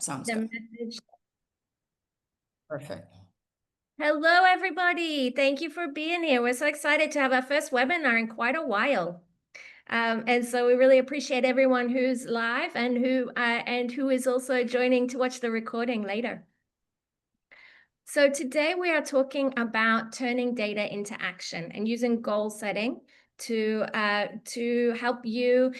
Sounds the good. message. Perfect. Hello, everybody. Thank you for being here. We're so excited to have our first webinar in quite a while. And so we really appreciate everyone who's live and who is also joining to watch the recording later. So today we are talking about turning data into action and using goal setting to help you.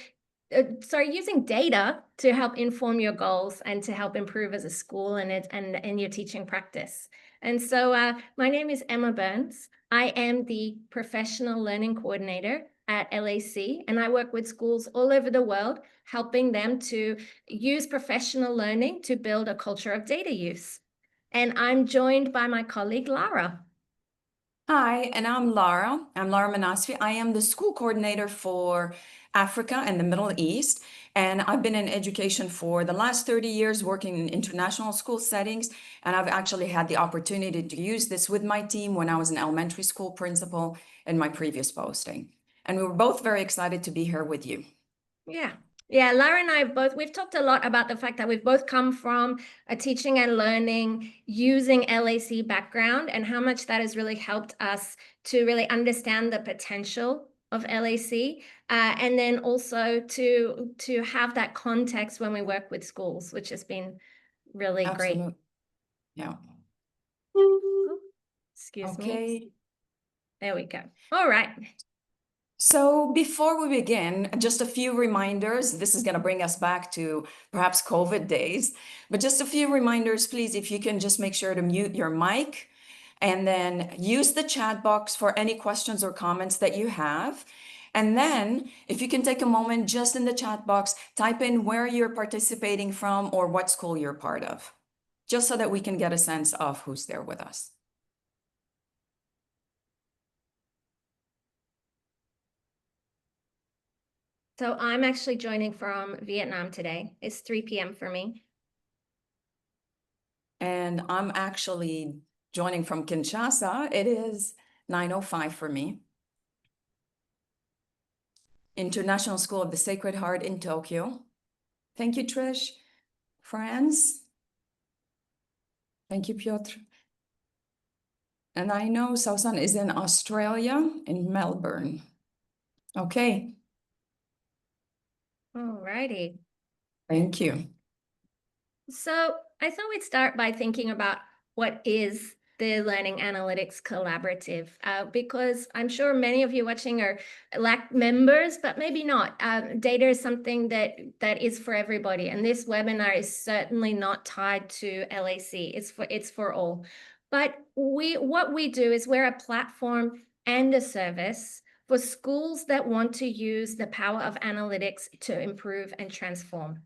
Using data to help inform your goals and to help improve as a school and your teaching practice. And so my name is Emma Burns. I am the Professional Learning Coordinator at LAC, and I work with schools all over the world, helping them to use professional learning to build a culture of data use. And I'm joined by my colleague, Lara. Hi, and I'm Lara. I'm Lara Manasfi. I am the school coordinator for Africa and the Middle East. And I've been in education for the last 30 years, working in international school settings. And I've actually had the opportunity to use this with my team when I was an elementary school principal in my previous posting. And we were both very excited to be here with you. Yeah, Lara and I we've talked a lot about the fact that we've both come from a teaching and learning using LAC background and how much that has really helped us to really understand the potential of LAC, and then also to have that context when we work with schools, which has been really Absolutely. great. Yeah. Oh, excuse me. Okay. There we go. All right. So before we begin, just a few reminders. This is going to bring us back to perhaps COVID days, but just a few reminders, please, if you can just make sure to mute your mic and then use the chat box for any questions or comments that you have. And then if you can take a moment just in the chat box, type in where you're participating from or what school you're part of, just so that we can get a sense of who's there with us. So I'm actually joining from Vietnam today. It's 3 p.m. for me. And I'm actually joining from Kinshasa. It is 9:05 for me. International School of the Sacred Heart in Tokyo. Thank you, Trish. France. Thank you, Piotr. And I know Sausan is in Australia, in Melbourne. Okay. All righty. Thank you. So I thought we'd start by thinking about what is the Learning Analytics Collaborative, because I'm sure many of you watching are LAC members, but maybe not. Data is something that is for everybody, and this webinar is certainly not tied to LAC. It's for all. But what we do is we're a platform and a service for schools that want to use the power of analytics to improve and transform.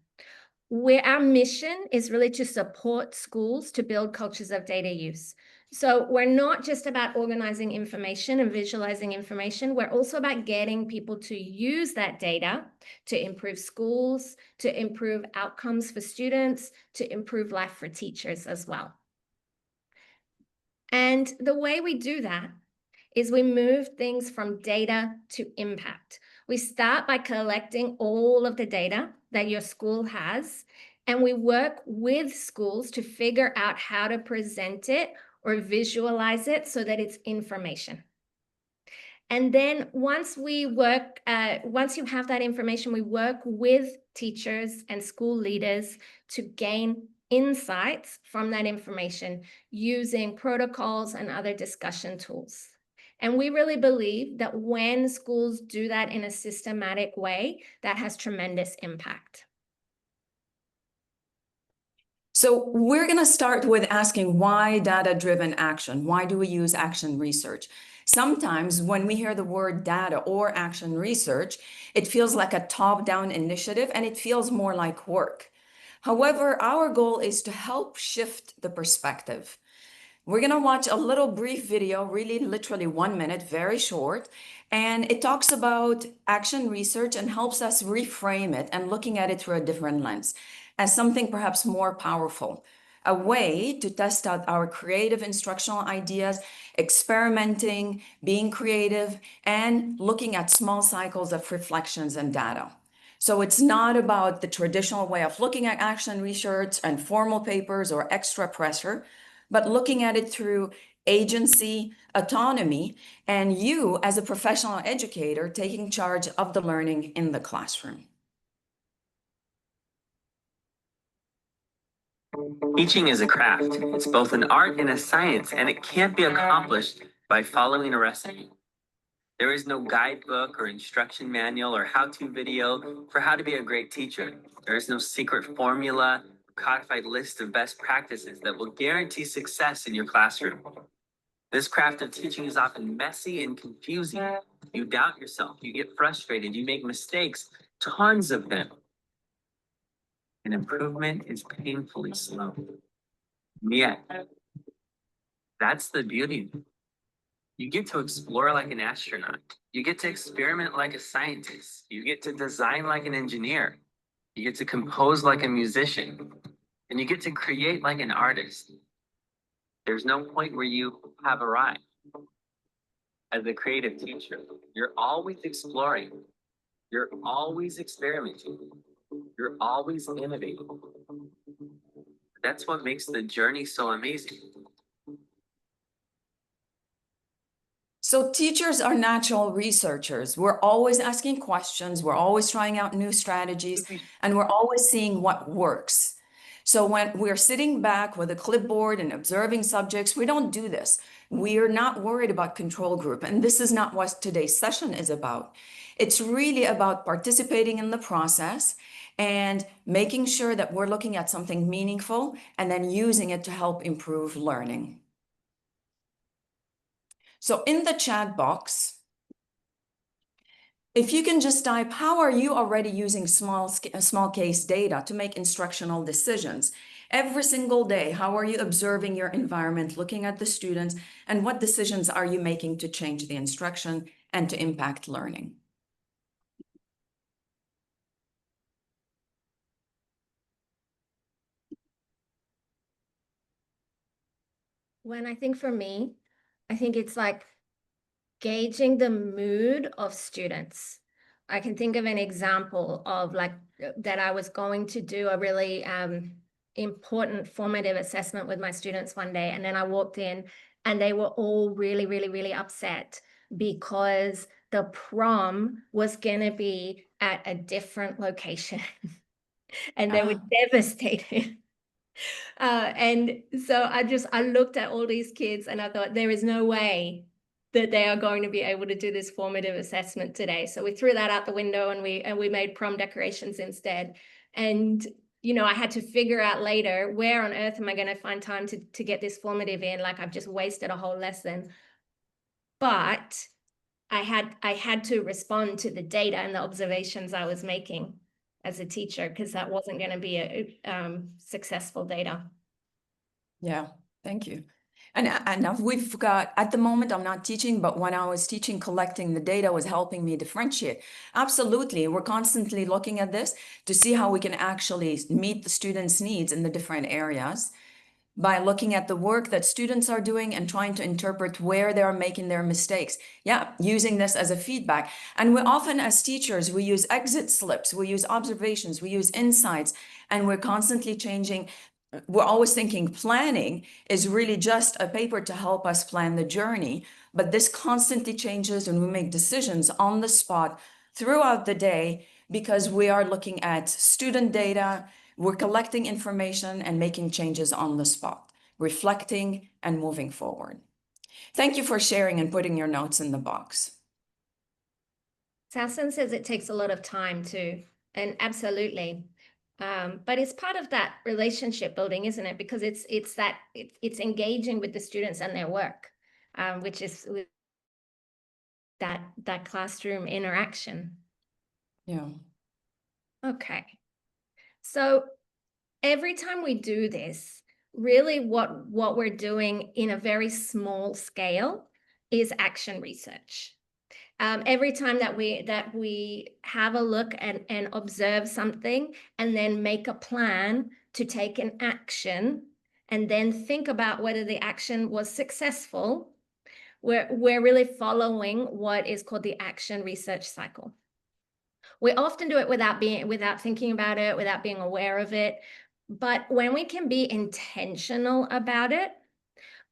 Where our mission is really to support schools to build cultures of data use. So we're not just about organizing information and visualizing information. We're also about getting people to use that data to improve schools, to improve outcomes for students, to improve life for teachers as well. And the way we do that is we move things from data to impact. We start by collecting all of the data that your school has, and we work with schools to figure out how to present it or visualize it so that it's information. And then once you have that information, we work with teachers and school leaders to gain insights from that information using protocols and other discussion tools. And we really believe that when schools do that in a systematic way, that has tremendous impact. So we're going to start with asking why data-driven action? Why do we use action research? Sometimes when we hear the word data or action research, it feels like a top-down initiative and it feels more like work. However, our goal is to help shift the perspective. We're going to watch a little brief video, really literally 1 minute, very short, and it talks about action research and helps us reframe it and looking at it through a different lens as something perhaps more powerful, a way to test out our creative instructional ideas, experimenting, being creative, and looking at small cycles of reflections and data. So it's not about the traditional way of looking at action research and formal papers or extra pressure, but looking at it through agency, autonomy, and you as a professional educator taking charge of the learning in the classroom. Teaching is a craft. It's both an art and a science, and it can't be accomplished by following a recipe. There is no guidebook or instruction manual or how-to video for how to be a great teacher. There is no secret formula, codified list of best practices that will guarantee success in your classroom. This craft of teaching is often messy and confusing. You doubt yourself, you get frustrated, you make mistakes, tons of them. And improvement is painfully slow. Yet, that's the beauty. You get to explore like an astronaut. You get to experiment like a scientist. You get to design like an engineer. You get to compose like a musician. And you get to create like an artist. There's no point where you have arrived. As a creative teacher, you're always exploring. You're always experimenting. You're always innovating. That's what makes the journey so amazing. So teachers are natural researchers. We're always asking questions, we're always trying out new strategies, and we're always seeing what works. So when we're sitting back with a clipboard and observing subjects, we don't do this. We are not worried about control group, and this is not what today's session is about. It's really about participating in the process and making sure that we're looking at something meaningful and then using it to help improve learning. So in the chat box, if you can just type, how are you already using small case data to make instructional decisions? Every single day, how are you observing your environment, looking at the students, and what decisions are you making to change the instruction and to impact learning? When I think for me, I think it's like gauging the mood of students. I can think of an example of like that I was going to do a really important formative assessment with my students one day. And then I walked in and they were all really, really, really upset because the prom was going to be at a different location. And they were devastated. And so I looked at all these kids and I thought, there is no way that they are going to be able to do this formative assessment today. So we threw that out the window and we made prom decorations instead. And, you know, I had to figure out later, where on earth am I going to find time to get this formative in? Like I've just wasted a whole lesson. But I had to respond to the data and the observations I was making as a teacher, because that wasn't going to be a successful data. Yeah, thank you. And we've got, at the moment, I'm not teaching, but when I was teaching, collecting the data was helping me differentiate. Absolutely. We're constantly looking at this to see how we can actually meet the students' needs in the different areas by looking at the work that students are doing and trying to interpret where they're making their mistakes. Yeah, using this as a feedback. And we often, as teachers, we use exit slips, we use observations, we use insights, and we're constantly changing. We're always thinking planning is really just a paper to help us plan the journey, but this constantly changes and we make decisions on the spot throughout the day because we are looking at student data, we're collecting information and making changes on the spot, reflecting and moving forward. Thank you for sharing and putting your notes in the box. Sasson says it takes a lot of time too, and absolutely. But it's part of that relationship building, isn't it? Because it's engaging with the students and their work, which is that classroom interaction. Yeah. Okay. So every time we do this, really what we're doing in a very small scale is action research. Every time that we have a look and observe something and then make a plan to take an action and then think about whether the action was successful, we're really following what is called the action research cycle. We often do it without thinking about it, without being aware of it. But when we can be intentional about it,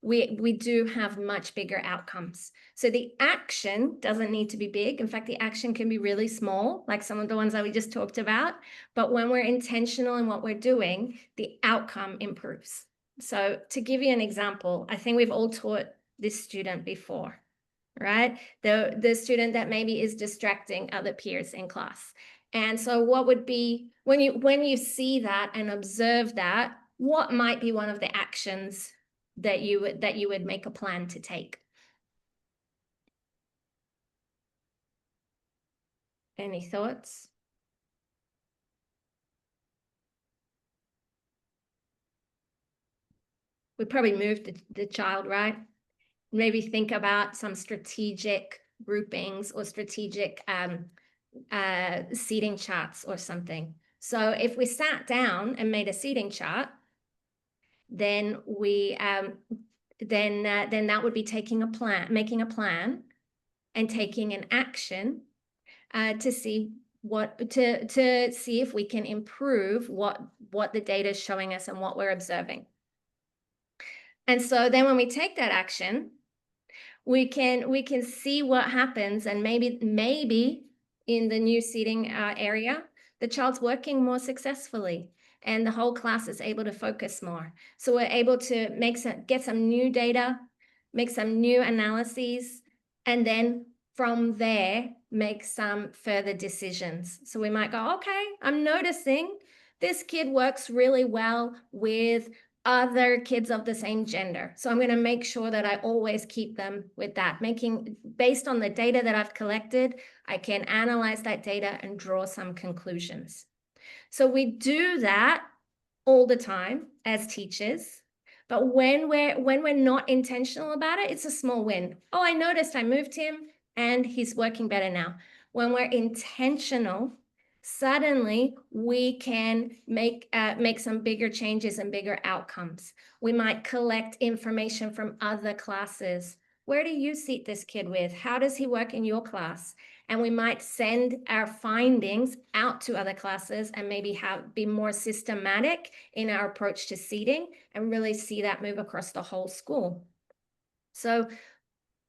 we do have much bigger outcomes. So the action doesn't need to be big. In fact, the action can be really small, like some of the ones that we just talked about. But when we're intentional in what we're doing, the outcome improves. So to give you an example, I think we've all taught this student before, right? The student that maybe is distracting other peers in class. And so what would be, when you see that and observe that, what might be one of the actions that you would make a plan to take? Any thoughts? We probably moved the child, right? Maybe think about some strategic groupings or strategic seating charts or something. So if we sat down and made a seating chart, then we then that would be making a plan and taking an action to see to see if we can improve what the data is showing us and what we're observing. And so then when we take that action, we can see what happens, and maybe in the new seating area, the child's working more successfully and the whole class is able to focus more. So we're able to get some new data, make some new analyses, and then from there, make some further decisions. So we might go, okay, I'm noticing this kid works really well with other kids of the same gender. So I'm going to make sure that I always keep them with that. Based on the data that I've collected, I can analyze that data and draw some conclusions. So we do that all the time as teachers. But when we're not intentional about it, it's a small win. Oh, I noticed I moved him and he's working better now. When we're intentional, suddenly we can make some bigger changes and bigger outcomes. We might collect information from other classes. Where do you seat this kid with? How does he work in your class? And we might send our findings out to other classes and maybe be more systematic in our approach to seating and really see that move across the whole school. So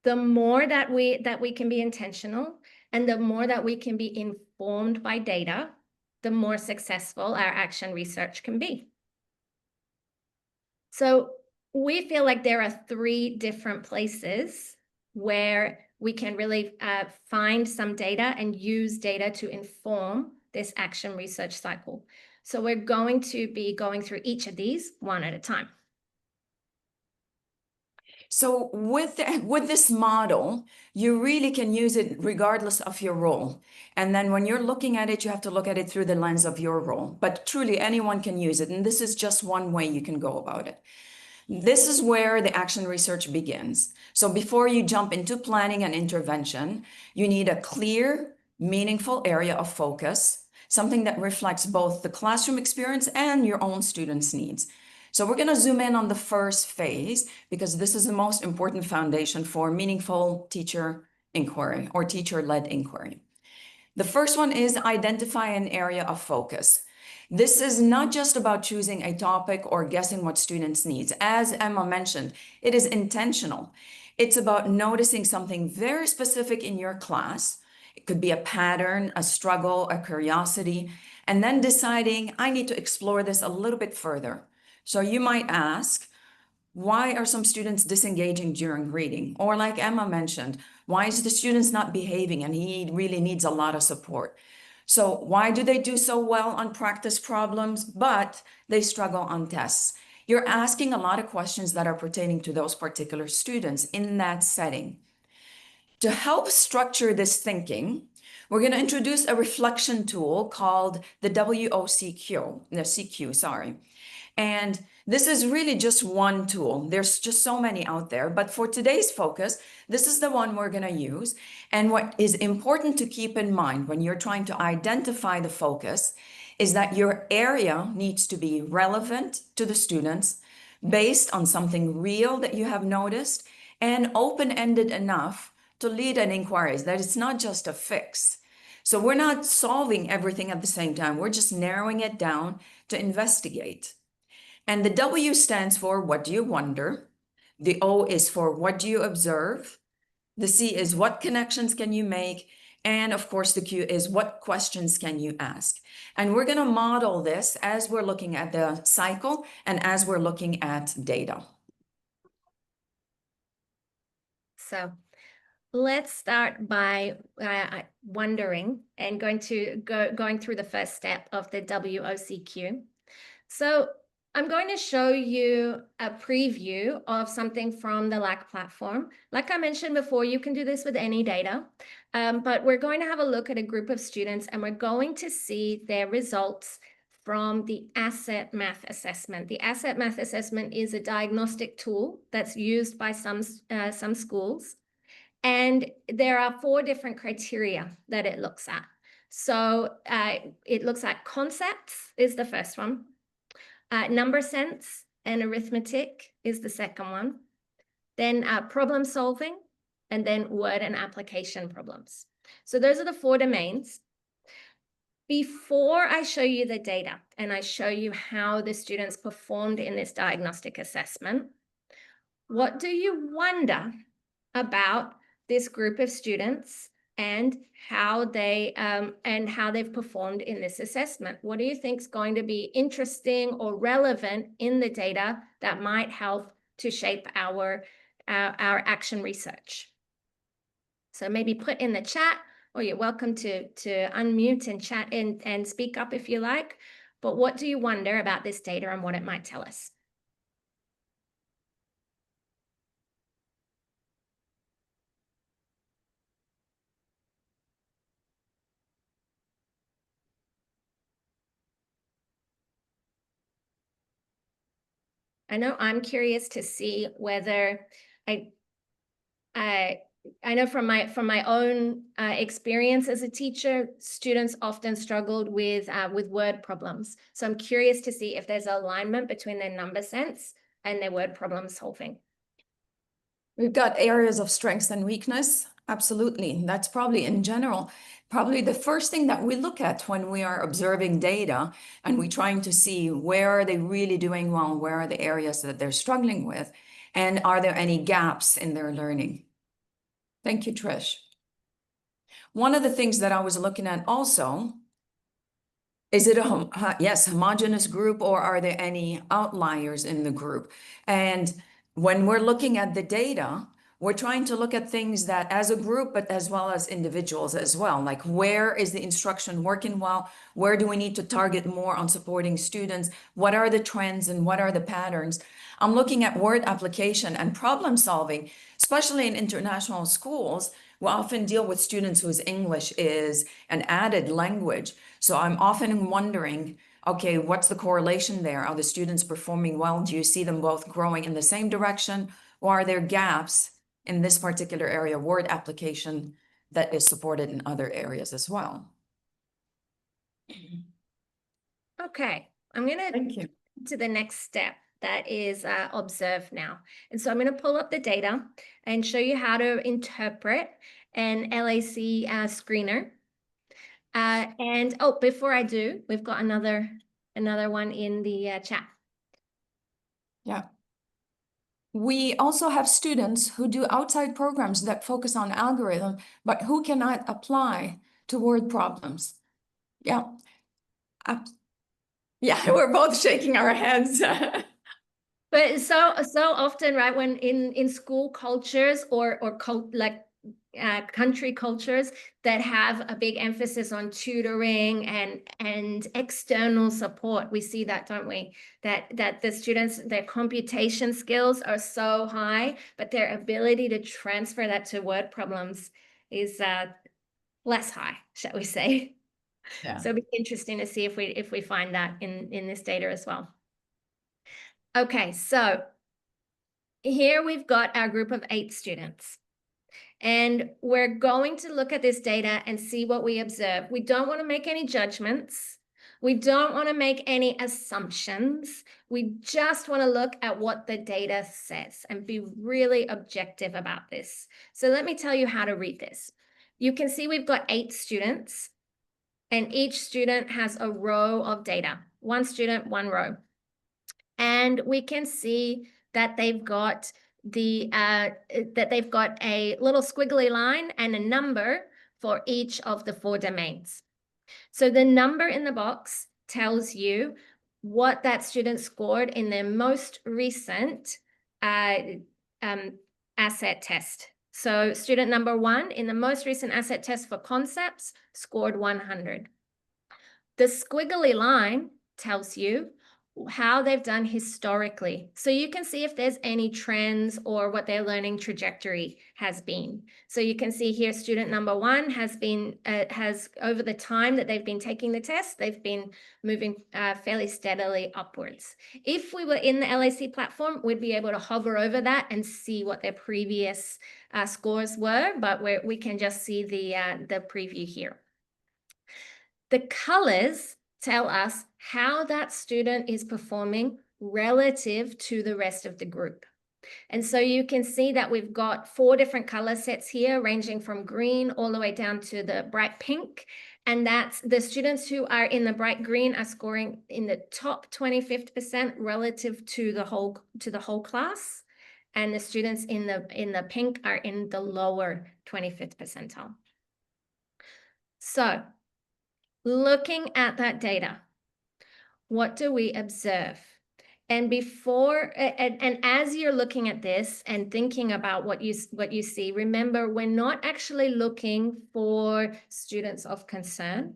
the more that we can be intentional and the more that we can be informed by data, the more successful our action research can be. So we feel like there are 3 different places where we can really find some data and use data to inform this action research cycle. So we're going to be going through each of these one at a time. So with this model, you really can use it regardless of your role. And then when you're looking at it, you have to look at it through the lens of your role. But truly, anyone can use it. And this is just one way you can go about it. This is where the action research begins. So before you jump into planning and intervention, you need a clear, meaningful area of focus, something that reflects both the classroom experience and your own students' needs. So we're going to zoom in on the first phase because this is the most important foundation for meaningful teacher inquiry or teacher-led inquiry. The first one is identify an area of focus. This is not just about choosing a topic or guessing what students need. As Emma mentioned, it is intentional. It's about noticing something very specific in your class. It could be a pattern, a struggle, a curiosity, and then deciding, I need to explore this a little bit further. So you might ask, why are some students disengaging during reading? Or like Emma mentioned, why is the students not behaving and he really needs a lot of support? So why do they do so well on practice problems, but they struggle on tests? You're asking a lot of questions that are pertaining to those particular students in that setting. To help structure this thinking, we're going to introduce a reflection tool called the CQ, sorry. And this is really just one tool. There's just so many out there, but for today's focus, this is the one we're going to use. And what is important to keep in mind when you're trying to identify the focus is that your area needs to be relevant to the students, based on something real that you have noticed, and open-ended enough to lead an inquiry, that it's not just a fix. So we're not solving everything at the same time. We're just narrowing it down to investigate. And the W stands for what do you wonder? The O is for what do you observe? The C is what connections can you make? And of course, the Q is what questions can you ask? And we're going to model this as we're looking at the cycle and as we're looking at data. So let's start by wondering and going through the first step of the WOCQ. So I'm going to show you a preview of something from the LAC platform. Like I mentioned before, you can do this with any data, but we're going to have a look at a group of students and we're going to see their results from the asset math assessment. The asset math assessment is a diagnostic tool that's used by some schools. And there are 4 different criteria that it looks at. So it looks at concepts is the first one. Number sense and arithmetic is the second one. Then problem solving, and then word and application problems. So those are the 4 domains. Before I show you the data and I show you how the students performed in this diagnostic assessment, what do you wonder about this group of students and how they've performed in this assessment? What do you think is going to be interesting or relevant in the data that might help to shape our action research? So maybe put in the chat, or you're welcome to unmute and chat and speak up if you like. But what do you wonder about this data and what it might tell us? I know I'm curious to see whether I know from my own experience as a teacher, students often struggled with word problems. So I'm curious to see if there's alignment between their number sense and their word problem solving. We've got areas of strengths and weakness. Absolutely. That's probably in general, probably the first thing that we look at when we are observing data and we're trying to see where are they really doing well, where are the areas that they're struggling with, and are there any gaps in their learning? Thank you, Trish. One of the things that I was looking at also, is it a homogeneous group, or are there any outliers in the group? And when we're looking at the data, we're trying to look at things that as a group, but as well as individuals as well. Like, where is the instruction working well? Where do we need to target more on supporting students? What are the trends and what are the patterns? I'm looking at word application and problem solving, especially in international schools. We often deal with students whose English is an added language. So I'm often wondering, okay, what's the correlation there? Are the students performing well? Do you see them both growing in the same direction? Or are there gaps in this particular area, word application, that is supported in other areas as well? Okay, I'm going Thank you. to the next step, that is observe now. And so I'm going to pull up the data and show you how to interpret an LAC screener. And oh, before I do, we've got another one in the chat. Yeah. We also have students who do outside programs that focus on algorithm, but who cannot apply to word problems. Yeah. Yeah, we're both shaking our heads. But so often, right, when in school cultures or country cultures that have a big emphasis on tutoring and external support, we see that, don't we? That the students, their computation skills are so high, but their ability to transfer that to word problems is less high, shall we say? Yeah. So it'll be interesting to see if we find that in this data as well. Okay, so here we've got our group of 8 students. And we're going to look at this data and see what we observe. We don't want to make any judgments. We don't want to make any assumptions. We just want to look at what the data says and be really objective about this. So let me tell you how to read this. You can see we've got 8 students, and each student has a row of data. 1 student, 1 row. And we can see that they've got a little squiggly line and a number for each of the 4 domains. So the number in the box tells you what that student scored in their most recent asset test. So student number 1 in the most recent asset test for concepts scored 100. The squiggly line tells you how they've done historically. So you can see if there's any trends or what their learning trajectory has been. So you can see here student number 1 has over the time that they've been taking the test, they've been moving fairly steadily upwards. If we were in the LAC platform, we'd be able to hover over that and see what their previous scores were, but we can just see the preview here. The colors tell us how that student is performing relative to the rest of the group. And so you can see that we've got 4 different color sets here, ranging from green all the way down to the bright pink. And that's the students who are in the bright green are scoring in the top 25th% relative to the whole class. And the students in the pink are in the lower 25th percentile. So looking at that data, what do we observe? And as you're looking at this and thinking about what you see, remember, we're not actually looking for students of concern.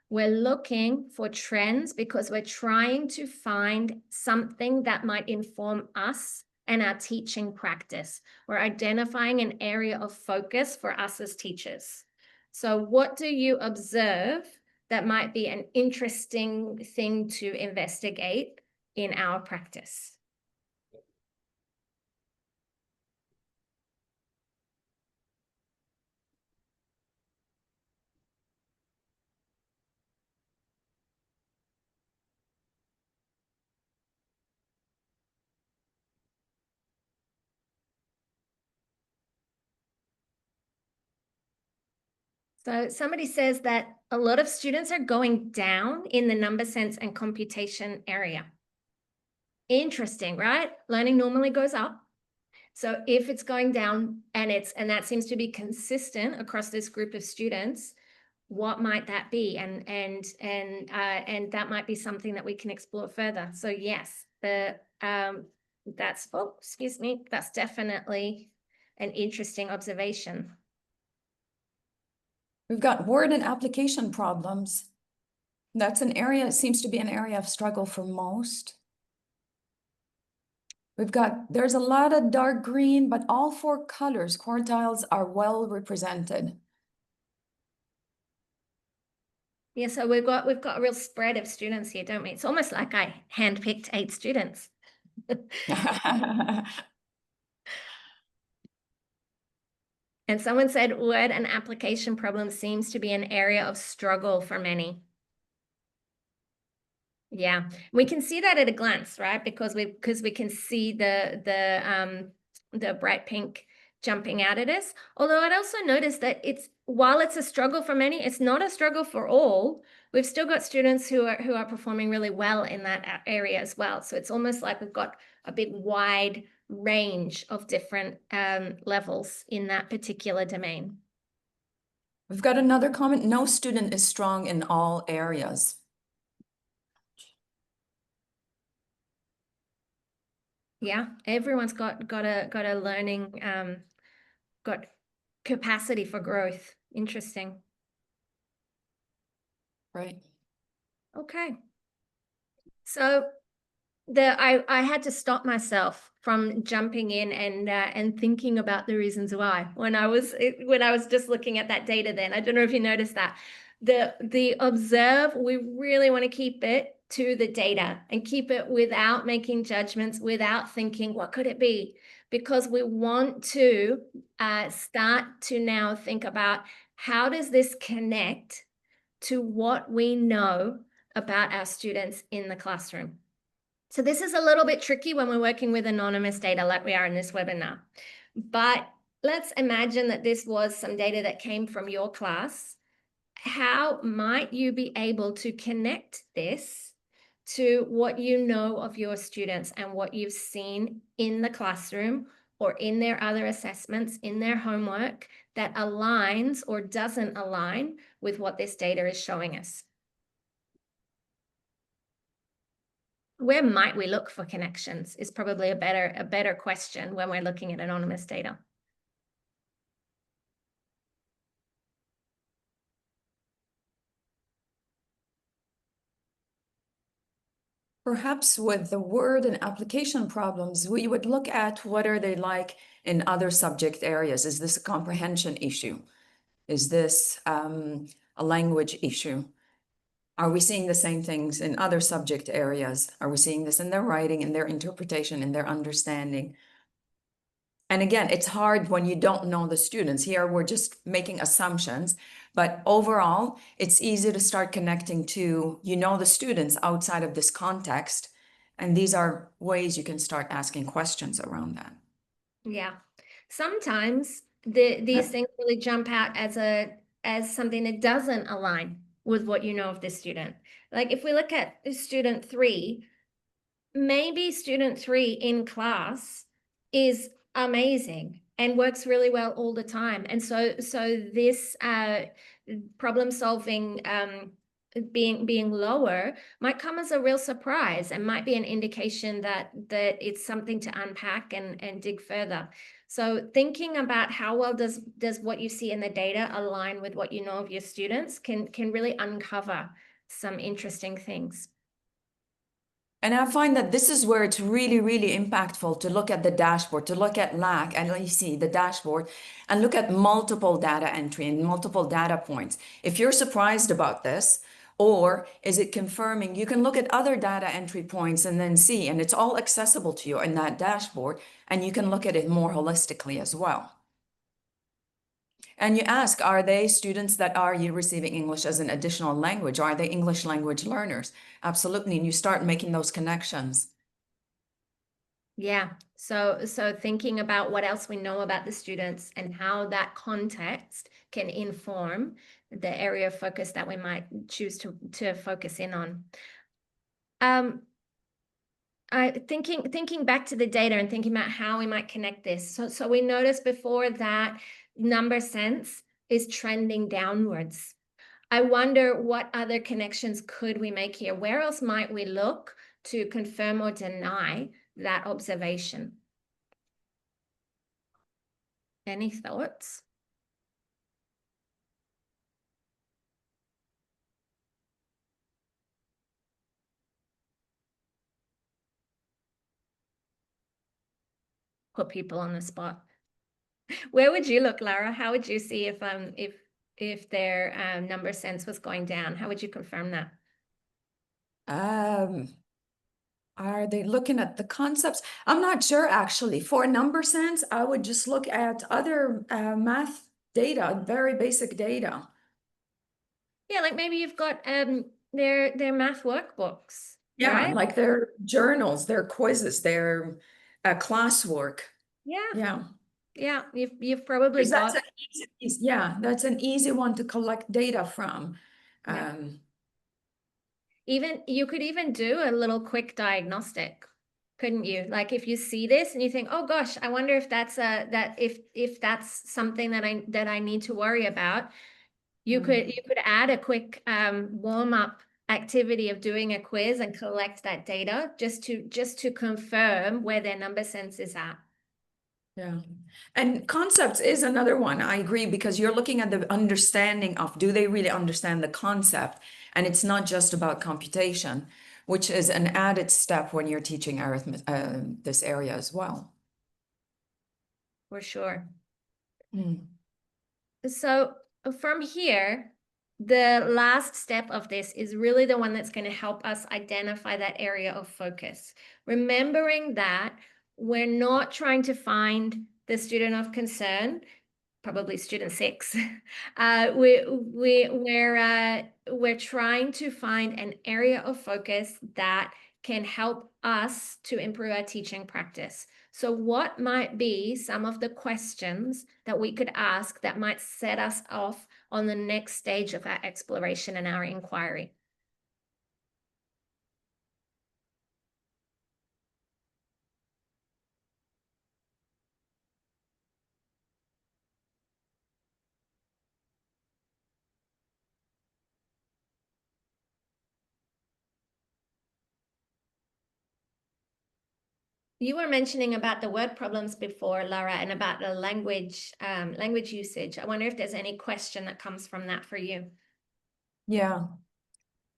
We're looking for trends because we're trying to find something that might inform us and our teaching practice. We're identifying an area of focus for us as teachers. So what do you observe that might be an interesting thing to investigate in our practice? So somebody says that a lot of students are going down in the number sense and computation area. Interesting, right? Learning normally goes up. So if it's going down and that seems to be consistent across this group of students, what might that be? And that might be something that we can explore further. So yes, that's definitely an interesting observation. We've got word and application problems. That's an area, it seems to be an area of struggle for most. There's a lot of dark green, but all 4 colors, quartiles, are well represented. Yeah, so we've got a real spread of students here, don't we? It's almost like I handpicked 8 students. And someone said word and application problem seems to be an area of struggle for many. Yeah, we can see that at a glance, right? Because we can see the bright pink jumping out at us. Although I'd also noticed that while it's a struggle for many, it's not a struggle for all. We've still got students who are performing really well in that area as well. So it's almost like we've got a big wide range of different levels in that particular domain. We've got another comment. No student is strong in all areas. Yeah, everyone's got a learning, got capacity for growth. Interesting. Right. Okay. So I had to stop myself from jumping in and thinking about the reasons why when I was just looking at that data. Then I don't know if you noticed that the observe, we really want to keep it to the data and keep it without making judgments, without thinking what could it be, because we want to start to now think about how does this connect to what we know about our students in the classroom. So this is a little bit tricky when we're working with anonymous data like we are in this webinar. But let's imagine that this was some data that came from your class. How might you be able to connect this to what you know of your students and what you've seen in the classroom or in their other assessments, in their homework, that aligns or doesn't align with what this data is showing us? Where might we look for connections is probably a better question when we're looking at anonymous data. Perhaps with the word and application problems, we would look at what are they like in other subject areas. Is this a comprehension issue? Is this a language issue? Are we seeing the same things in other subject areas? Are we seeing this in their writing, in their interpretation, in their understanding? And again, it's hard when you don't know the students. Here, we're just making assumptions. But overall, it's easy to start connecting to, the students outside of this context. And these are ways you can start asking questions around that. Yeah. Sometimes these things really jump out as something that doesn't align with what you know of the student. Like if we look at student 3, maybe student 3 in class is amazing and works really well all the time. And so this problem solving being lower might come as a real surprise and might be an indication that it's something to unpack and dig further. So thinking about how well does what you see in the data align with what you know of your students can really uncover some interesting things. And I find that this is where it's really, really impactful to look at the dashboard, to look at LAC and LAC, the dashboard, and look at multiple data entry and multiple data points. If you're surprised about this, or is it confirming, you can look at other data entry points and then see, and it's all accessible to you in that dashboard, and you can look at it more holistically as well. And you ask, are they students that are receiving English as an additional language? Are they English language learners? Absolutely. And you start making those connections. Yeah. So thinking about what else we know about the students and how that context can inform the area of focus that we might choose to focus in on. Thinking back to the data and thinking about how we might connect this. So we noticed before that number sense is trending downwards. I wonder what other connections could we make here? Where else might we look to confirm or deny that observation? Any thoughts? Put people on the spot. Where would you look, Lara? How would you see if their number sense was going down? How would you confirm that? Are they looking at the concepts? I'm not sure, actually. For number sense, I would just look at other math data, very basic data. Yeah, like maybe you've got their math workbooks. Yeah, right? like their journals, their quizzes, their classwork. Yeah. Yeah. You've probably 'Cause that's got an easy, that's an easy one to collect data from. Yeah. You could even do a little quick diagnostic, couldn't you? Like if you see this and you think, oh gosh, I wonder if that's if that's something that I need to worry about, you could add a quick warm-up activity of doing a quiz and collect that data just to confirm where their number sense is at. Yeah. And concepts is another one. I agree, because you're looking at the understanding of, do they really understand the concept? And it's not just about computation, which is an added step when you're teaching arithmetic, this area as well. For sure. Mm. So from here, the last step of this is really the one that's going to help us identify that area of focus. Remembering that we're not trying to find the student of concern, probably student 6. We're trying to find an area of focus that can help us to improve our teaching practice. So what might be some of the questions that we could ask that might set us off on the next stage of our exploration and our inquiry? You were mentioning about the word problems before, Lara, and about the language usage. I wonder if there's any question that comes from that for you. Yeah.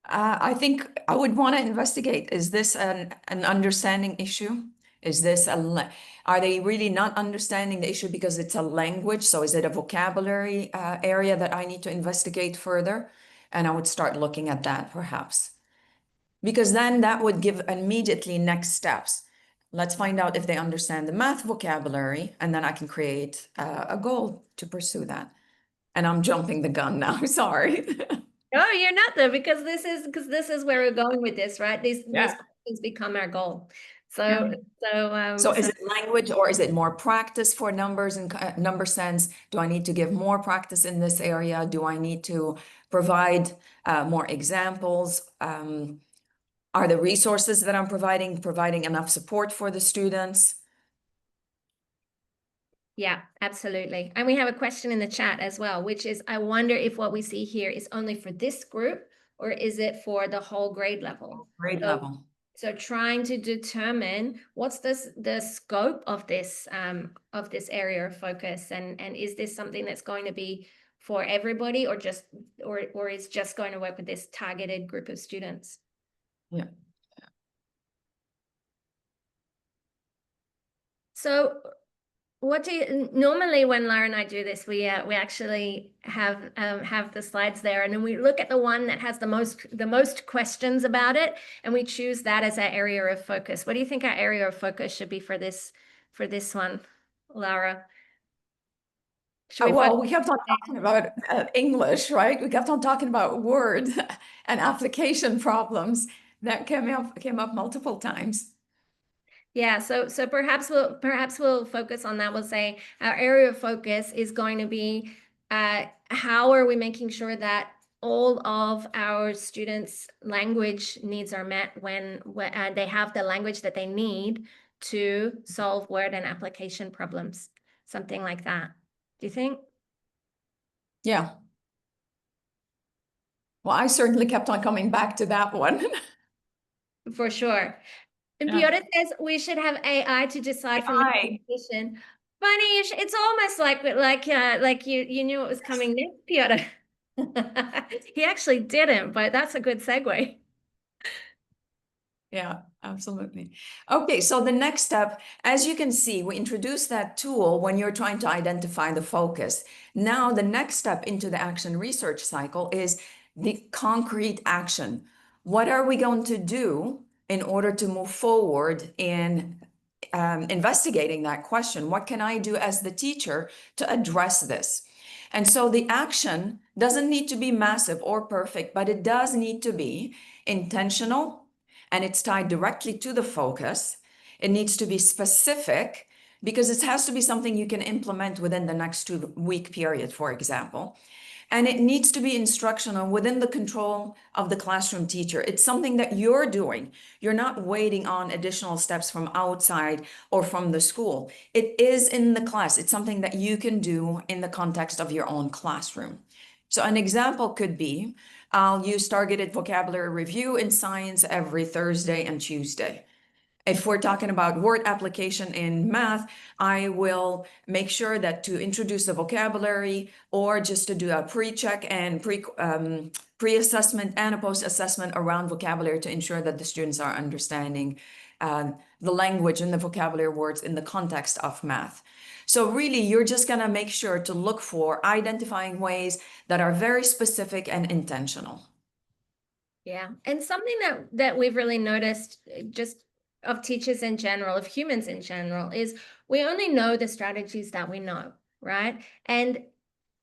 I think I would want to investigate, is this an understanding issue? Is this are they really not understanding the issue because it's a language? So is it a vocabulary area that I need to investigate further? And I would start looking at that perhaps. Because then that would give immediately next steps. Let's find out if they understand the math vocabulary, and then I can create a goal to pursue that. And I'm jumping the gun now, sorry. Oh, you're not though, because this is where we're going with this, right? These Yeah. questions become our goal. Yeah. So is So it language or is it more practice for numbers and number sense? Do I need to give more practice in this area? Do I need to provide more examples? Are the resources that I'm providing enough support for the students? yeah, absolutely. And we have a question in the chat as well, which is, I wonder if what we see here is only for this group or is it for the whole grade level? Grade level. So trying to determine what's the scope of this area of focus, and is this something that's going to be for everybody or is just going to work with this targeted group of students? Yeah. So what do you normally, when Lara and I do this, we actually have the slides there, and then we look at the one that has the most questions about it, and we choose that as our area of focus. What do you think our area of focus should be for this one, Lara? Well, we kept on talking about English, right? We kept on talking about Word and application problems that came up multiple times. Yeah, so perhaps we'll focus on that. We'll say our area of focus is going to be how are we making sure that all of our students' language needs are met when they have the language that they need to solve word and application problems, something like that. Do you think? Yeah. Well, I certainly kept on coming back to that one. For sure. And Yeah. Piotr says we should have AI to decipher the AI. competition. Funny, it's almost like you knew it was coming next, Piotr. He actually didn't, but that's a good segue. Yeah, absolutely. Okay, so the next step, as you can see, we introduced that tool when you're trying to identify the focus. Now, the next step into the action research cycle is the concrete action. What are we going to do in order to move forward in investigating that question? What can I do as the teacher to address this? And so the action doesn't need to be massive or perfect, but it does need to be intentional, and it's tied directly to the focus. It needs to be specific because it has to be something you can implement within the next 2-week period, for example. And it needs to be instructional within the control of the classroom teacher. It's something that you're doing. You're not waiting on additional steps from outside or from the school. It is in the class. It's something that you can do in the context of your own classroom. So an example could be, I'll use targeted vocabulary review in science every Thursday and Tuesday. If we're talking about word application in math, I will make sure that to introduce the vocabulary or just to do a pre-check and pre-assessment and a post-assessment around vocabulary to ensure that the students are understanding the language and the vocabulary words in the context of math. So really, you're just going to make sure to look for identifying ways that are very specific and intentional. Yeah, and something that we've really noticed just of teachers in general, of humans in general, is we only know the strategies that we know, right? And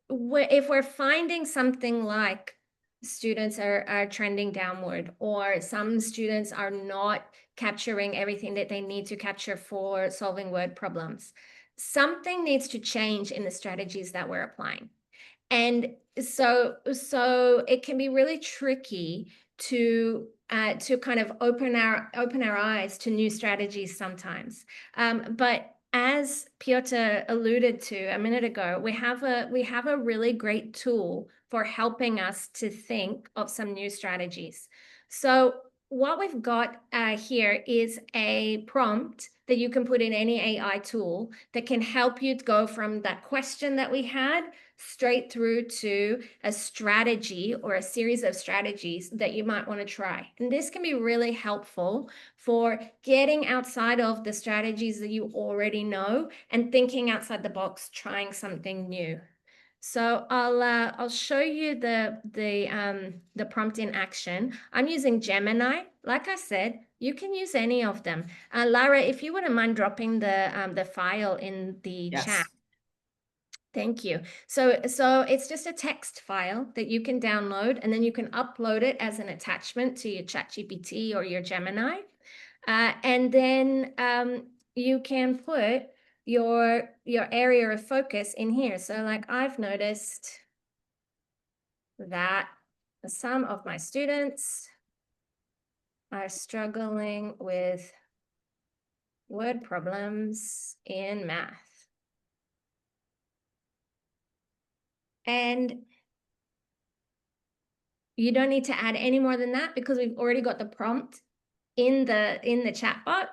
if we're finding something like students are trending downward, or some students are not capturing everything that they need to capture for solving word problems. Something needs to change in the strategies that we're applying. And so it can be really tricky to kind of open our eyes to new strategies sometimes. But as Piotr alluded to a minute ago, we have a really great tool for helping us to think of some new strategies. So what we've got here is a prompt that you can put in any AI tool that can help you go from that question that we had straight through to a strategy or a series of strategies that you might want to try. And this can be really helpful for getting outside of the strategies that you already know and thinking outside the box, trying something new. So I'll show you the prompt in action. I'm using Gemini. Like I said, you can use any of them. Lara, if you wouldn't mind dropping the file in the chat. Thank you. So it's just a text file that you can download, and then you can upload it as an attachment to your ChatGPT or your Gemini. And then you can put your area of focus in here. So like I've noticed that some of my students are struggling with word problems in math. And you don't need to add any more than that because we've already got the prompt in the chatbot,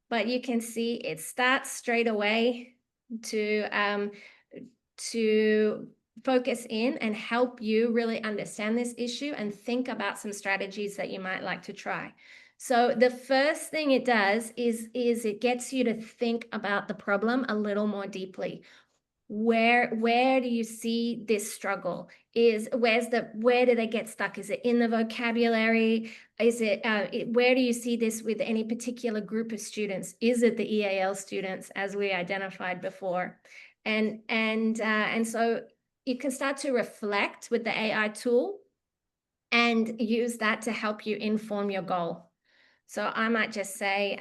but you can see it starts straight away to focus in and help you really understand this issue and think about some strategies that you might like to try. So the first thing it does is it gets you to think about the problem a little more deeply. Where do you see this struggle? Where do they get stuck? Is it in the vocabulary? Is it where do you see this with any particular group of students? Is it the EAL students, as we identified before? And so you can start to reflect with the AI tool and use that to help you inform your goal. So I might just say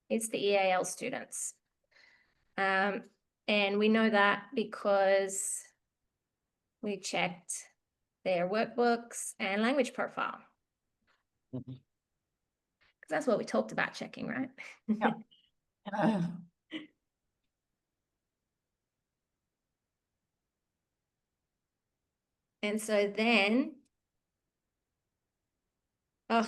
it's the EAL students. And we know that because we checked their workbooks and language profile. Because that's what we talked about checking, right? Yeah. And so then, oh,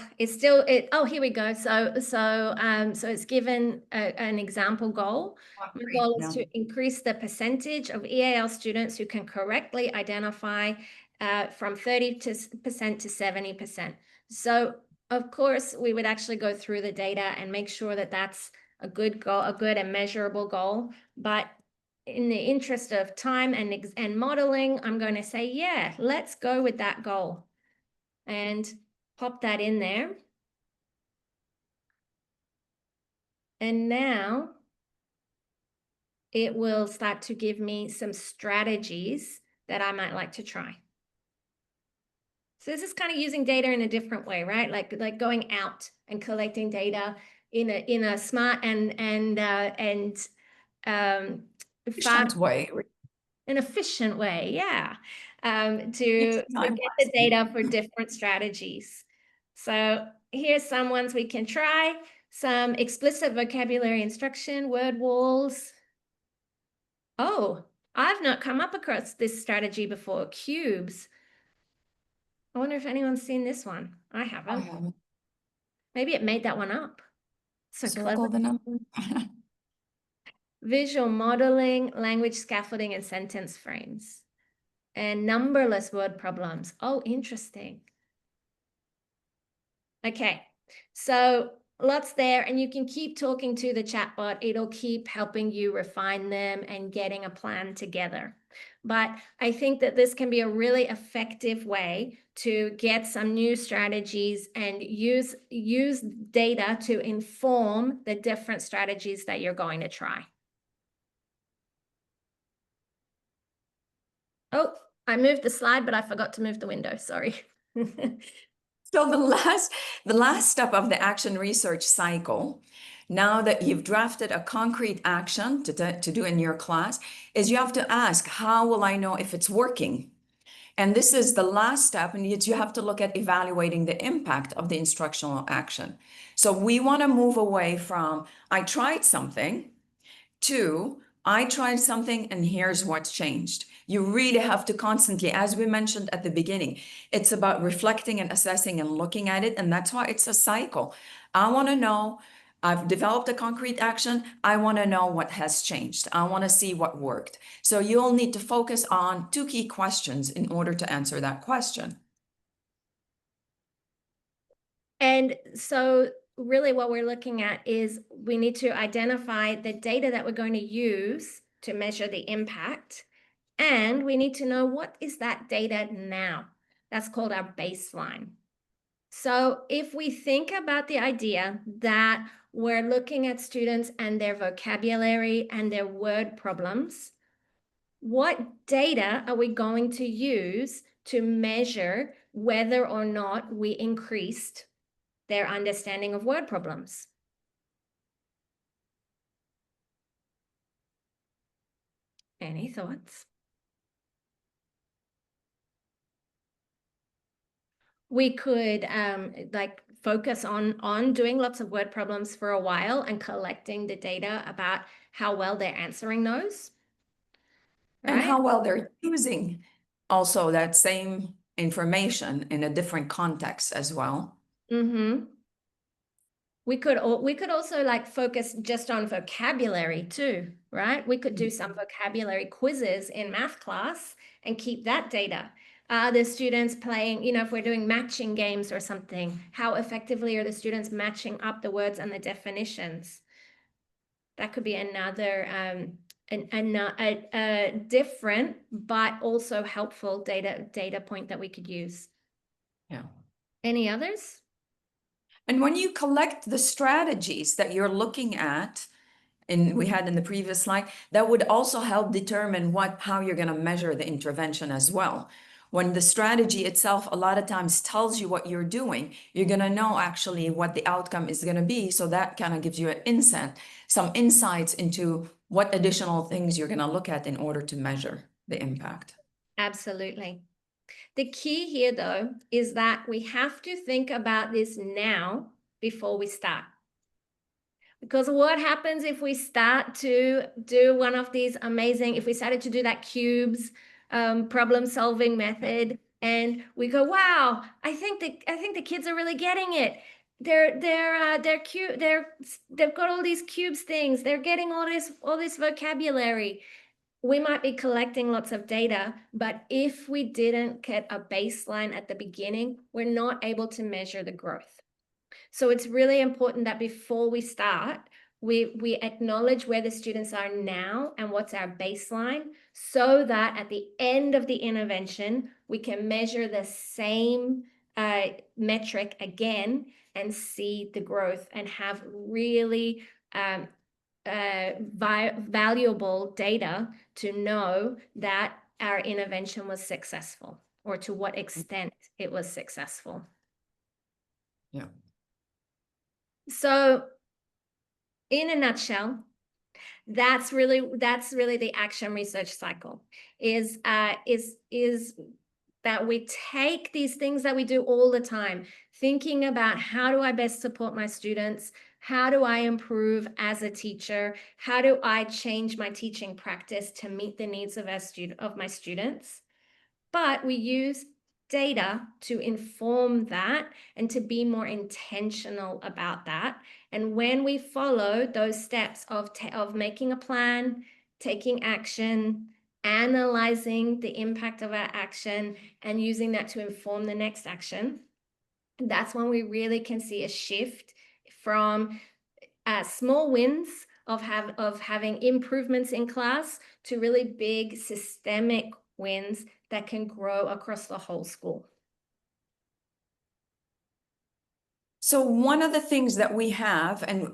here we go. So it's given an example goal. The goal is to increase the percentage of EAL students who can correctly identify from 30% to 70%. So of course, we would actually go through the data and make sure that that's a good goal, a good and measurable goal. But in the interest of time and modeling, I'm going to say, yeah, let's go with that goal and pop that in there. And now it will start to give me some strategies that I might like to try. So this is kind of using data in a different way, right? Like going out and collecting data in a smart and Efficient way. An efficient way, yeah. To get the data for different strategies. So here's some ones we can try. Some explicit vocabulary instruction, word walls. Oh, I've not come up across this strategy before. Cubes. I wonder if anyone's seen this one. I haven't. Maybe it made that one up. So circle the number. Visual modeling, language scaffolding, and sentence frames. And numberless word problems. Oh, interesting. Okay, so lots there, and you can keep talking to the chatbot. It'll keep helping you refine them and getting a plan together. But I think that this can be a really effective way to get some new strategies and use data to inform the different strategies that you're going to try. Oh, I moved the slide, but I forgot to move the window. Sorry. So the last step of the action research cycle, now that you've drafted a concrete action to do in your class, is you have to ask, how will I know if it's working? And this is the last step, and you have to look at evaluating the impact of the instructional action. So we want to move away from, I tried something, to, I tried something and here's what's changed. You really have to constantly, as we mentioned at the beginning, it's about reflecting and assessing and looking at it. And that's why it's a cycle. I want to know, I've developed a concrete action. I want to know what has changed. I want to see what worked. So you'll need to focus on 2 key questions in order to answer that question. And so really what we're looking at is we need to identify the data that we're going to use to measure the impact. And we need to know what is that data now. That's called our baseline. So if we think about the idea that we're looking at students and their vocabulary and their word problems, what data are we going to use to measure whether or not we increased their understanding of word problems? Any thoughts? We could like focus on doing lots of word problems for a while and collecting the data about how well they're answering those. And Right? how well they're using also that same information in a different context as well. Mm-hmm. We could also like focus just on vocabulary too, right? We could do some vocabulary quizzes in math class and keep that data. The students playing, you know, if we're doing matching games or something, how effectively are the students matching up the words and the definitions? That could be another a different but also helpful data point that we could use. Yeah. Any others? And when you collect the strategies that you're looking at, and we had in the previous slide, that would also help determine how you're going to measure the intervention as well. When the strategy itself a lot of times tells you what you're doing, you're going to know actually what the outcome is going to be. So that kind of gives you some insights into what additional things you're going to look at in order to measure the impact. Absolutely. The key here, though, is that we have to think about this now before we start. Because what happens if we start to do one of these amazing, if we started to do that cubes problem solving method and we go, wow, I think the kids are really getting it. They're cute. They've got all these cubes things. They're getting all this vocabulary. We might be collecting lots of data, but if we didn't get a baseline at the beginning, we're not able to measure the growth. So it's really important that before we start, we acknowledge where the students are now and what's our baseline, so that at the end of the intervention, we can measure the same metric again and see the growth and have really valuable data to know that our intervention was successful, or to what extent it was successful. Yeah. So in a nutshell, that's really the action research cycle, is that we take these things that we do all the time, thinking about how do I best support my students? How do I improve as a teacher? How do I change my teaching practice to meet the needs of my students? But we use data to inform that and to be more intentional about that. And when we follow those steps of making a plan, taking action, analyzing the impact of our action, and using that to inform the next action, that's when we really can see a shift from small wins of having improvements in class to really big systemic wins that can grow across the whole school. So one of the things that we have, and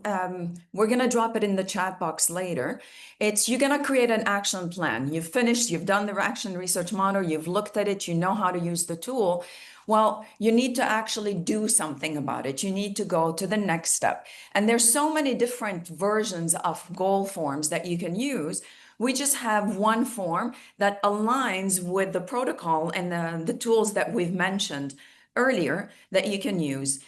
we're going to drop it in the chat box later, it's you're going to create an action plan. You've finished, you've done the action research model, you've looked at it, you know how to use the tool. Well, you need to actually do something about it. You need to go to the next step. And there's so many different versions of goal forms that you can use. We just have one form that aligns with the protocol and the tools that we've mentioned earlier that you can use.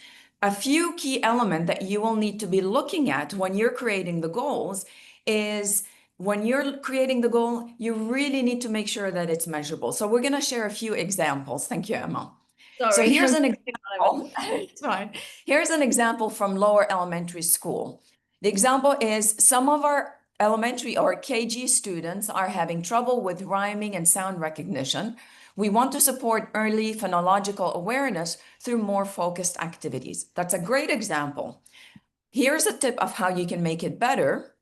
A few key elements that you will need to be looking at when you're creating the goals is when you're creating the goal, you really need to make sure that it's measurable. So we're going to share a few examples. Thank you, Emma. So Sorry. here's an example. It's fine. Here's an example from lower elementary school. The example is some of our elementary or KG students are having trouble with rhyming and sound recognition. We want to support early phonological awareness through more focused activities. That's a great example. Here's a tip of how you can make it better.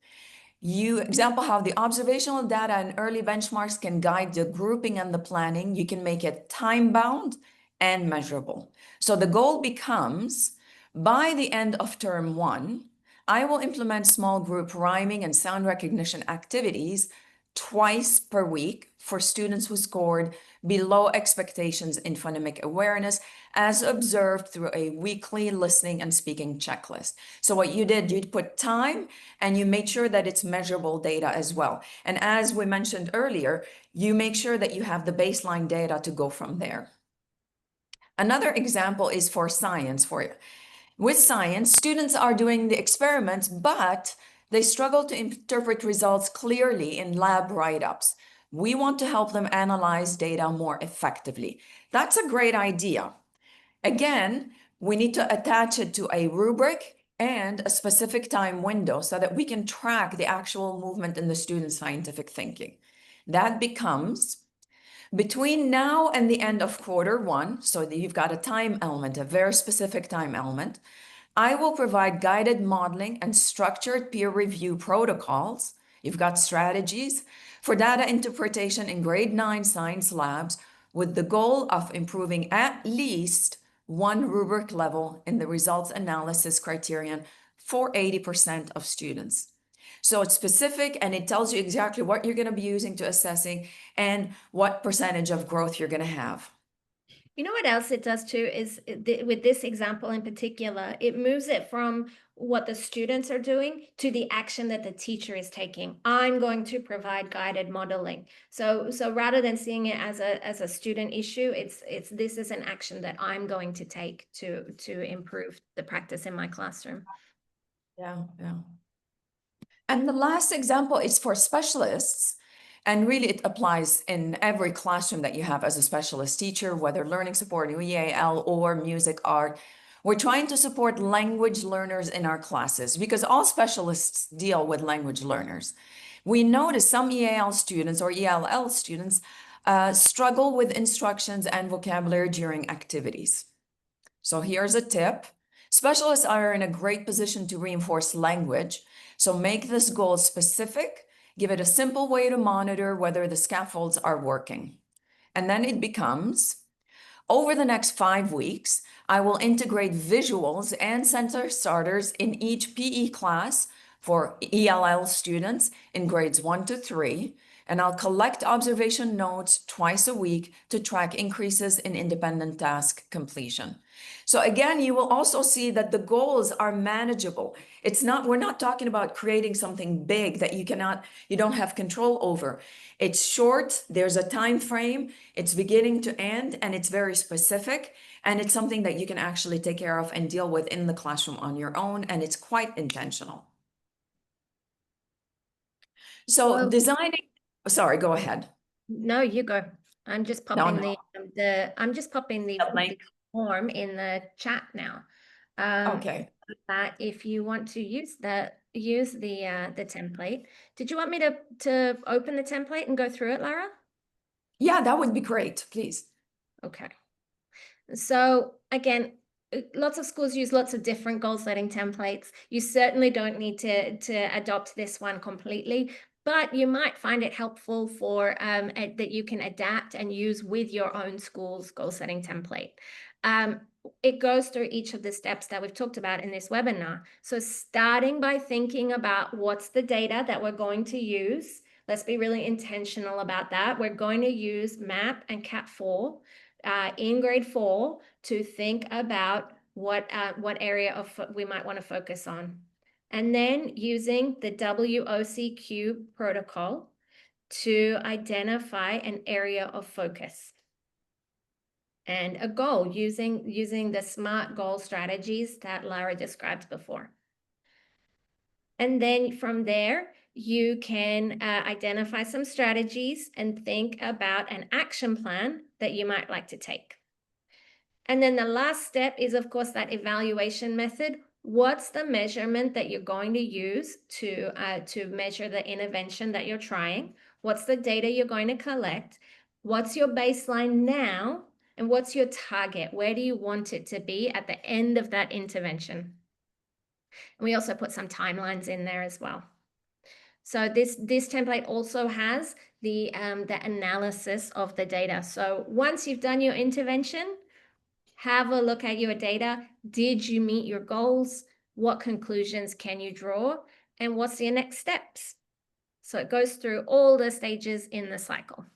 Example how the observational data and early benchmarks can guide the grouping and the planning. You can make it time-bound and measurable. So the goal becomes, by the end of term 1, I will implement small group rhyming and sound recognition activities twice per week for students who scored below expectations in phonemic awareness, as observed through a weekly listening and speaking checklist. So what you did, you'd put time and you made sure that it's measurable data as well. And as we mentioned earlier, you make sure that you have the baseline data to go from there. Another example is for science. With science, students are doing the experiments, but they struggle to interpret results clearly in lab write-ups. We want to help them analyze data more effectively. That's a great idea. Again, we need to attach it to a rubric and a specific time window so that we can track the actual movement in the student's scientific thinking. That becomes between now and the end of quarter 1, so that you've got a time element, a very specific time element, I will provide guided modeling and structured peer review protocols. You've got strategies for data interpretation in grade 9 science labs with the goal of improving at least one rubric level in the results analysis criterion for 80% of students. So it's specific and it tells you exactly what you're going to be using to assessing and what percentage of growth you're going to have. You know what else it does too is with this example in particular, it moves it from what the students are doing to the action that the teacher is taking. I'm going to provide guided modeling. So rather than seeing it as a student issue, this is an action that I'm going to take to improve the practice in my classroom. Yeah. And the last example is for specialists. And really, it applies in every classroom that you have as a specialist teacher, whether learning support, EAL, or music, art. We're trying to support language learners in our classes because all specialists deal with language learners. We notice some EAL students or ELL students struggle with instructions and vocabulary during activities. So here's a tip. Specialists are in a great position to reinforce language. So make this goal specific. Give it a simple way to monitor whether the scaffolds are working. And then it becomes, over the next 5 weeks, I will integrate visuals and sensor starters in each PE class for ELL students in grades 1 to 3. And I'll collect observation notes twice a week to track increases in independent task completion. So again, you will also see that the goals are manageable. We're not talking about creating something big that you don't have control over. It's short, there's a time frame, it's beginning to end, and it's very specific. And it's something that you can actually take care of and deal with in the classroom on your own, and it's quite intentional. So designing, sorry, go ahead. No, you go. I'm just popping Like, the form in the chat now. okay. That if you want to use the template. Did you want me to open the template and go through it, Lara? Yeah, that would be great, please. Okay. So again, lots of schools use lots of different goal setting templates. You certainly don't need to adopt this one completely, but you might find it helpful for that you can adapt and use with your own school's goal setting template. it goes through each of the steps that we've talked about in this webinar. So starting by thinking about what's the data that we're going to use. Let's be really intentional about that. We're going to use MAP and CAT4 in grade 4 to think about what area of we might want to focus on. And then using the WOCQ protocol to identify an area of focus and a goal using the SMART goal strategies that Lara described before. And then from there, you can identify some strategies and think about an action plan that you might like to take. And then the last step is, of course, that evaluation method. What's the measurement that you're going to use to measure the intervention that you're trying? What's the data you're going to collect? What's your baseline now? And what's your target? Where do you want it to be at the end of that intervention? And we also put some timelines in there as well. So this template also has the analysis of the data. So once you've done your intervention, have a look at your data. Did you meet your goals? What conclusions can you draw? And what's your next steps? So it goes through all the stages in the cycle.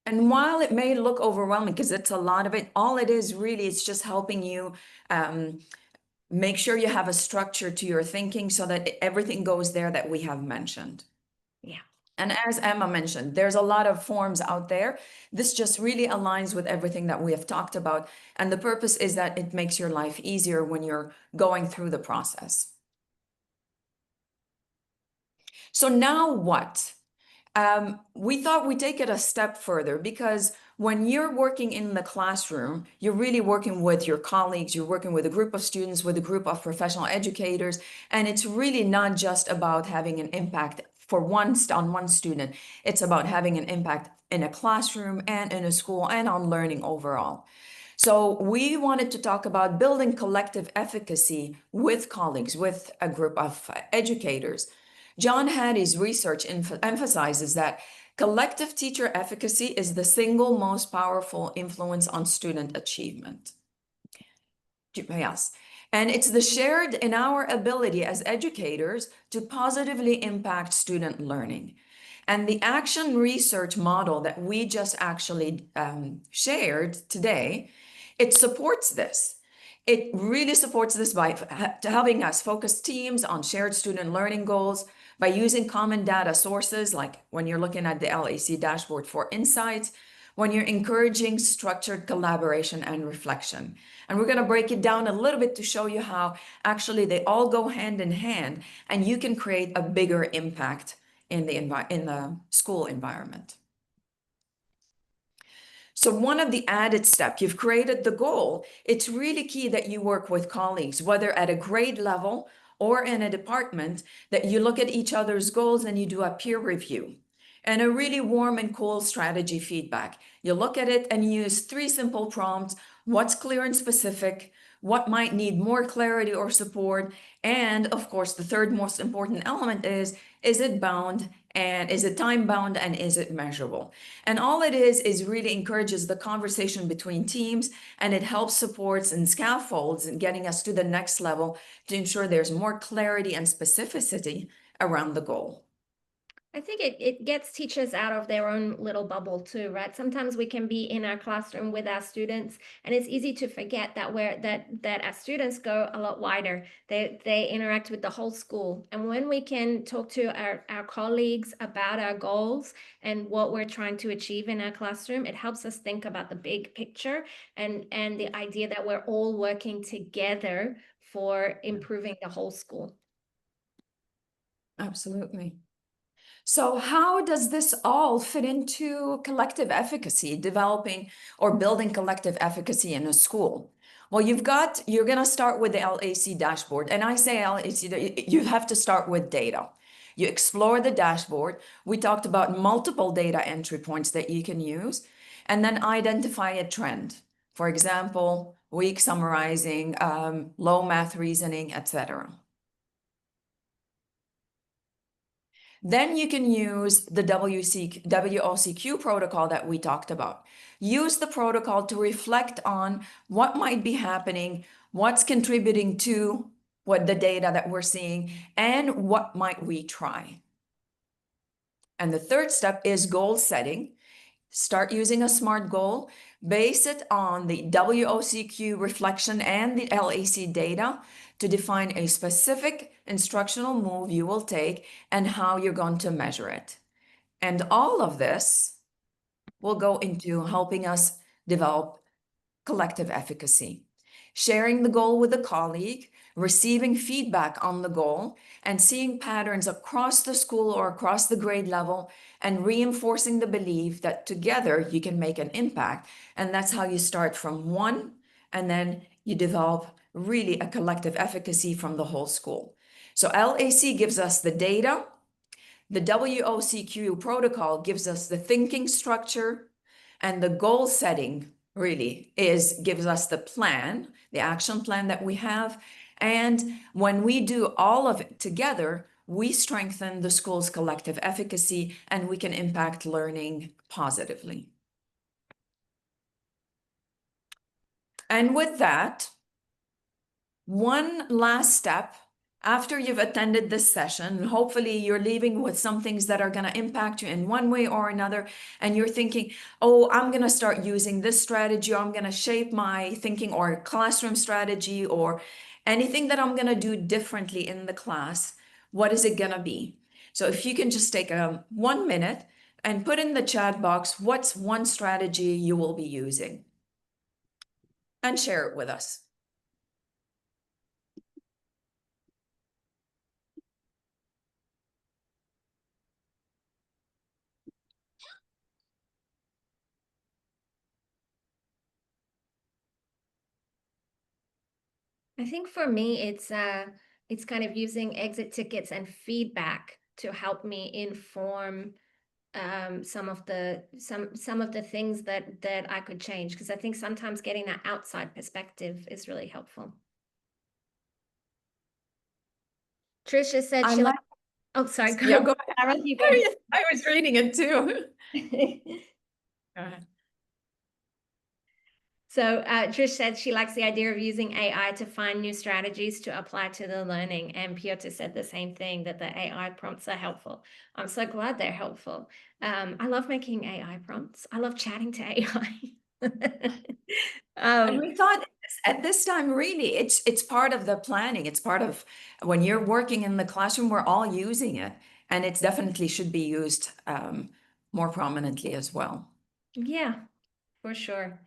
And while it may look overwhelming, because it's a lot of it, all it is really, it's just helping you make sure you have a structure to your thinking so that everything goes there that we have mentioned. Yeah. And as Emma mentioned, there's a lot of forms out there. This just really aligns with everything that we have talked about. And the purpose is that it makes your life easier when you're going through the process. So now what? We thought we'd take it a step further, because when you're working in the classroom, you're really working with your colleagues, you're working with a group of students, with a group of professional educators, and it's really not just about having an impact on one student. It's about having an impact in a classroom and in a school and on learning overall. So we wanted to talk about building collective efficacy with colleagues, with a group of educators. John Hattie's research emphasizes that collective teacher efficacy is the single most powerful influence on student achievement. Yes. And it's the shared in our ability as educators to positively impact student learning. And the action research model that we just actually shared today, it supports this. It really supports this by helping us focus teams on shared student learning goals, by using common data sources, like when you're looking at the LAC dashboard for insights, when you're encouraging structured collaboration and reflection. And we're going to break it down a little bit to show you how actually they all go hand in hand, and you can create a bigger impact in the school environment. So one of the added steps, you've created the goal. It's really key that you work with colleagues, whether at a grade level or in a department, that you look at each other's goals and you do a peer review and a really warm and cool strategy feedback. You look at it and you use 3 simple prompts: what's clear and specific, what might need more clarity or support, and of course, the third most important element is it bound, and is it time bound, and is it measurable? And all it is really encourages the conversation between teams, and it helps supports and scaffolds in getting us to the next level to ensure there's more clarity and specificity around the goal. I think it gets teachers out of their own little bubble too, right? Sometimes we can be in our classroom with our students, and it's easy to forget that our students go a lot wider. They interact with the whole school. And when we can talk to our colleagues about our goals and what we're trying to achieve in our classroom, it helps us think about the big picture and the idea that we're all working together for improving the whole school. Absolutely. So how does this all fit into collective efficacy, developing or building collective efficacy in a school? Well, you're going to start with the LAC dashboard. And I say LAC, you have to start with data. You explore the dashboard. We talked about multiple data entry points that you can use, and then identify a trend. For example, weak summarizing, low math reasoning, etc. Then you can use the WOCQ protocol that we talked about. Use the protocol to reflect on what might be happening, what's contributing to what the data that we're seeing, and what might we try. And the third step is goal setting. Start using a SMART goal. Base it on the WOCQ reflection and the LAC data to define a specific instructional move you will take and how you're going to measure it. And all of this will go into helping us develop collective efficacy. Sharing the goal with a colleague, receiving feedback on the goal, and seeing patterns across the school or across the grade level, and reinforcing the belief that together you can make an impact. And that's how you start from one, and then you develop really a collective efficacy from the whole school. So LAC gives us the data. The WOCQ protocol gives us the thinking structure, and the goal setting really gives us the plan, the action plan that we have. And when we do all of it together, we strengthen the school's collective efficacy and we can impact learning positively. And with that, one last step. After you've attended this session, hopefully you're leaving with some things that are going to impact you in one way or another. And you're thinking, oh, I'm going to start using this strategy, or I'm going to shape my thinking or classroom strategy, or anything that I'm going to do differently in the class. What is it going to be? So if you can just take 1 minute and put in the chat box, what's one strategy you will be using? And share it with us. I think for me, it's kind of using exit tickets and feedback to help me inform some of the things that I could change, because I think sometimes getting that outside perspective is really helpful. Trisha said I she like. Oh, sorry. Yeah, go ahead. Lara, you go. I was reading it too. Go ahead. So Trish said she likes the idea of using AI to find new strategies to apply to the learning. And Piotr said the same thing, that the AI prompts are helpful. I'm so glad they're helpful. I love making AI prompts. I love chatting to AI. And we thought at this time, really, it's part of the planning. It's part of when you're working in the classroom, we're all using it. And it definitely should be used more prominently as well. Yeah, for sure.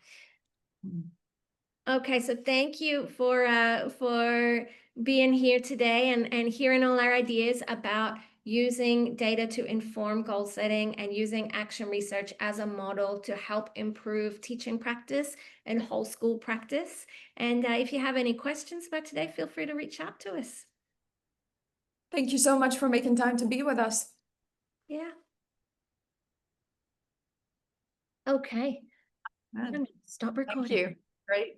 Okay, so thank you for being here today and hearing all our ideas about using data to inform goal setting and using action research as a model to help improve teaching practice and whole school practice. And if you have any questions about today, feel free to reach out to us. Thank you so much for making time to be with us. Yeah. Okay. Good. Stop recording. Thank you. Great.